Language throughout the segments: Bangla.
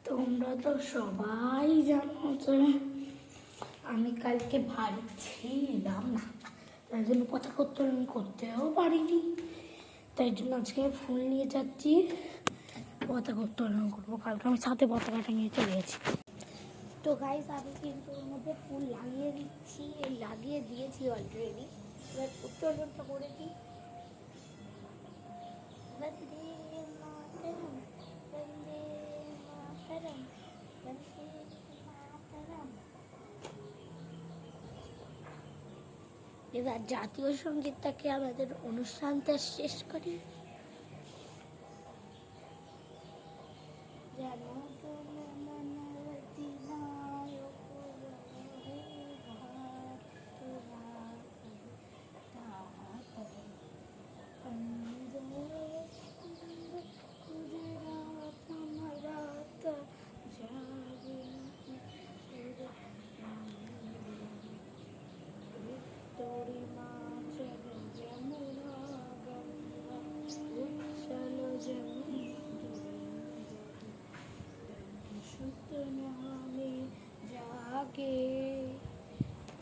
তোমরা তো সবাই জানো যে আমি কালকে বাড়ি ছিলাম না, তাই জন্য পতাকা উত্তোলন করতেও পারিনি। তাই জন্য আজকে ফুল নিয়ে যাচ্ছি, পতাকা উত্তোলন করবো। কালকে আমি সাথে পতাকাটা নিয়ে চলে গেছি। তো গাইস, আমি কিন্তু ওর মধ্যে ফুল লাগিয়ে দিচ্ছি, লাগিয়ে দিয়েছি অলরেডি। এবার উত্তোলনটা করে দিই। এবার জাতীয় সঙ্গীতটাকে আমাদের অনুষ্ঠানটা শেষ করি।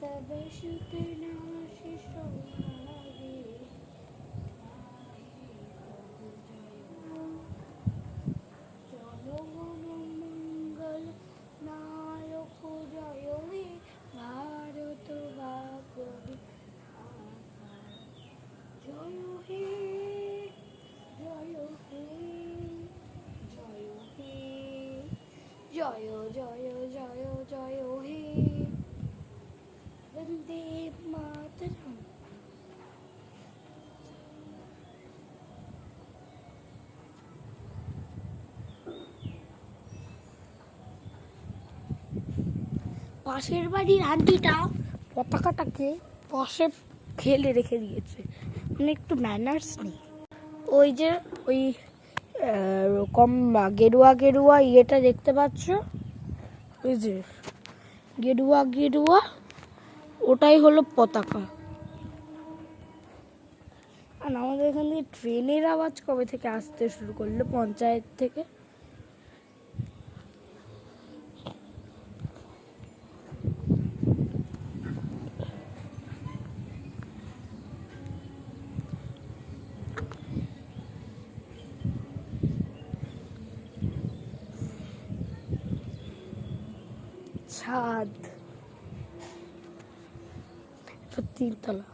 तब शुक्र মঙ্গল নায়ক জয় হে ভারত ভাগ্যে জয় হে জয় হে জয় হে জয় জয় জয় জয় হে বন্দে মাতরম। পাশের বাড়ির আন্টিটা পতাকাটাকে পাশে ফেলে রেখে দিয়েছে, মানে একটু ম্যানার্স নেই। ওই যে ওই কম গেরুয়া গেরুয়া ইয়েটা দেখতে পাচ্ছ, ওই যে গেরুয়া গেরুয়া, ওটাই হলো পতাকা। আর আমাদের এখান থেকে ট্রেনের আওয়াজ কবে থেকে আসতে শুরু করলো পঞ্চায়েত থেকে? ছাদ, 3 তলা।